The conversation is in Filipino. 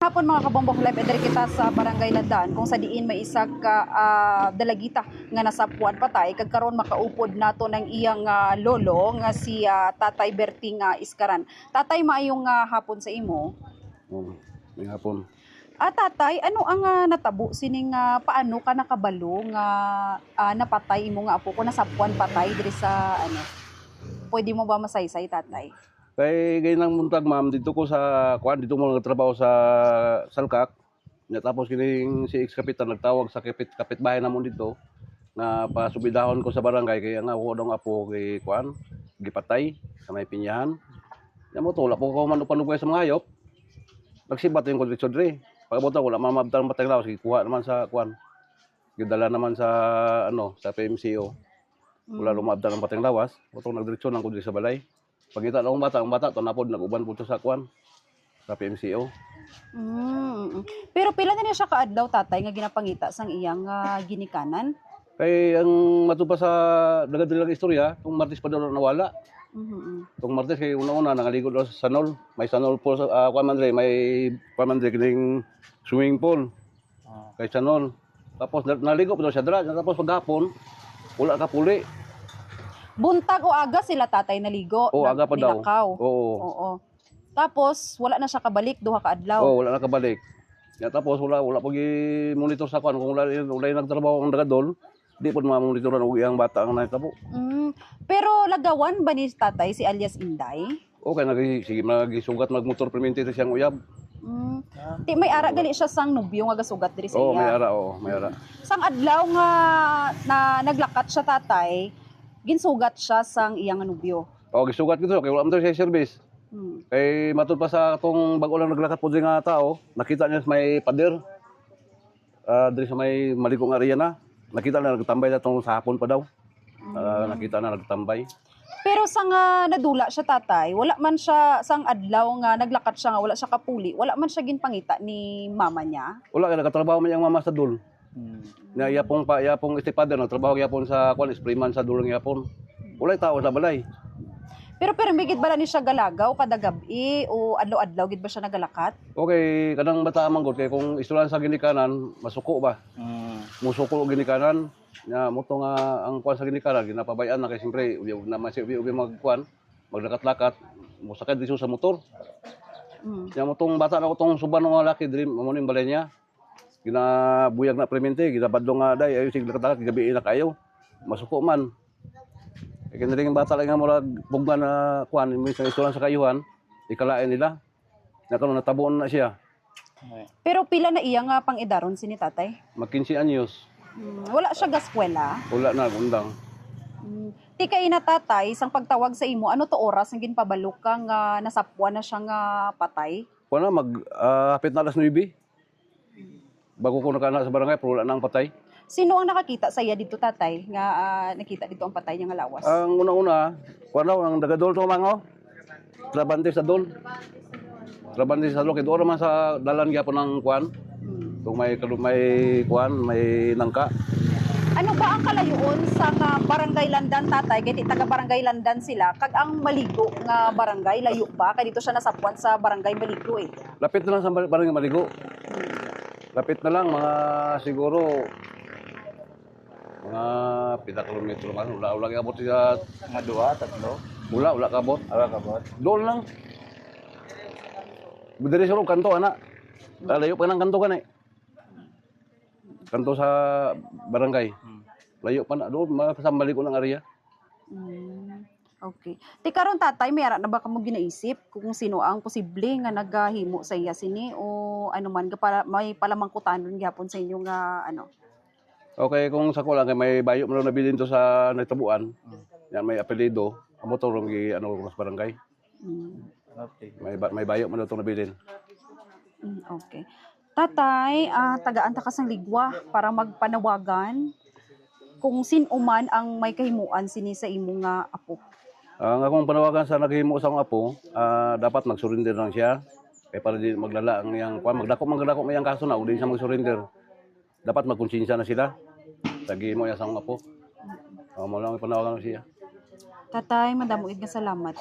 Hapon mga kabombok live edere kita sa Barangay Landan kung sa diin may isa ka dalagita nga nasapuan patay kag karon makaupod nato ng iyang lolo nga si Tatay Berting Iskaran. Tatay, maayong hapon sa imo. May hapon. Tatay, ano ang natabo sining paano ka nakabalo nga napatay imo nga apo ko nasapuan patay diri sa ano? Pwede mo ba masaysay, tatay? Kay ganyan muntag ma'am, dito ko sa kuan, dito mo nagtrabaho sa Salkak. Tapos kining si ex-kapitan nagtawag sa kapitbahay namon dito na pasubidahon ko sa barangay kaya nga ako dong apo kay kuan gipatay sa may pinyahan. Ya mo tulak po ko manupanugay sa mga hayop. Nagsibat yung kondisyon dre. Pagabot ko wala mamabtan patay lawas kuha naman sa kuan. Gidala naman sa ano sa PMCO. Wala lumabdan ang patay lawas. Botong nagdiretso nang kundi sa balay. Pagkita na ang bata, ito napod, nag-uban po sa kuan, sa PMCO. Pero pila na niya siya kaadlaw, tatay, nga ginapangita sang iyang ginikanan? Kay ang matupa sa dagadilang istorya, itong Martes pa daw nawala. Itong Martes, kay una-una, nangaligo daw sa Sanol. May Sanol pool sa kuan mandre, may kuan mandre, kining swimming pool. Kay Sanol. Tapos naligo pa daw siya dra, tapos paghapon, wala ka puli. Buntag o aga sila, tatay, naligo? Oo, aga pa daw. Oo. Tapos, wala na siya kabalik, duha ka adlaw? Oo, wala na kabalik. Tapos, wala pag monitor sa kuan. Kung wala nagtrabaho ang dagadol, di po mamonitoran og iyang bata ang nahitabo. Pero lagawan ba ni tatay si alias Inday? Okay, nagisugat magmotor permente siyang uyab. Ti may ara gali siya sang nobyo nga gasugat diri sa iya. May ara. Sang adlaw nga na naglakat siya, tatay, ginsugat siya sang iyang nobyo. Gisugat ko kay wala man siya service. Kay matud pa sa atong bag-o lang naglakat po nga tao, nakita niya may pader. Diri sa may maligong area na. Nakita na nagtambay na tong sa hapon pa daw. Nakita na nagtambay. Pero sang nadula siya, tatay, wala man siya sang adlaw nga naglakat siya nga wala siya kapuli, wala man siya ginpangita ni mama niya. Wala kay nagatrabaho man yang mama sa dul. Na yapong istipader nagtrabaho gyapon sa kuan sprayman sa dul gyapon. Wala tao sa balay. Pero migid bala ni siya galagaw kada gabi o adlaw-adlaw gid ba siya nagalakat? Okay, kanang bata manggod kay kung istulan sa ginikanan, masuko ba? Musuko og ginikanan, nya moto nga ang kuan sa ginikanan ginapabayan na kay siyempre ubi na ubi magkuan, maglakat-lakat, musakay dito sa motor. Nya motong bata na ko tong suban nga laki diri mo ning balay niya. Ginabuyag na premente, ginabadlong nga day ayo sig lakat-lakat gabi na kayo. Masuko man. Kaya rin bata lang nga murag bugban na kuan, minsan istulan sa kayuhan, ikalain nila. Nakaroon natabuon na siya. Pero pila na iya nga pang-idaron si ni tatay? Mag 15 anyos. Wala siya gaskwela? Wala na, undang. Ti kay na, tatay, sang pagtawag sa imo, ano to oras ang ginpabalo ka nga nasapuan na siya nga patay? Kuan na, hapit na alas 9. Bago ko nakana sa barangay, pero wala na ang patay. Sino ang nakakita sa iya dito, tatay, nga nakita dito ang patay niya nga lawas? Ang una-una, kuan daw, ang dagadol to mango. Trabante sa dol. Trabante sa dol, kaya doon naman sa dalan gyapon ng kuan. Kung may kuan, may nangka. Ano ba ang kalayuon sa Barangay Landan, tatay? Kaya taga Barangay Landan sila. Kag ang Maligo nga barangay, layo ba? Kaya dito siya nasapuan sa Barangay Maligo eh. Lapit na lang sa barangay Maligo. Lapit na lang, mga siguro, mga 7 kilometro man. Wala kabot siya. Mga 2, 3. Wala kabot. Wala kabot. Doon lang. Dari sa kanto, anak. Layo pa ng kanto ka na eh. Kanto sa barangay. Layo pa na. Doon, makasambali ko ng area. Okay. Ti karon, tatay, may ara na ba kamo ginaisip kung sino ang posible nga naghahimo sa iya sini o ano man may palamangkutan ron gyapon sa inyo nga ano? Okay, kung sa kulang, may bayo mo lang nabilin to sa nagtabuan. Yan, may apelido. Amo to ron sa barangay. Okay. May bayo mo lang to nabilin. Okay. Tatay, tagaan ta kasang ligwa para magpanawagan kung sino man ang may kahimuan sini sa imo nga apo. Ang akong panawagan sa naghimo sa akong apo, dapat mag-surrender lang siya. Para di maglala ang iyang kuan, magdako may iyang kaso na, uli siya mag-surrender. Dapat magkonsensya na sila. Tagi mo ya sa akong apo. Mo lang panawagan siya. Tatay, madamuid nga salamat.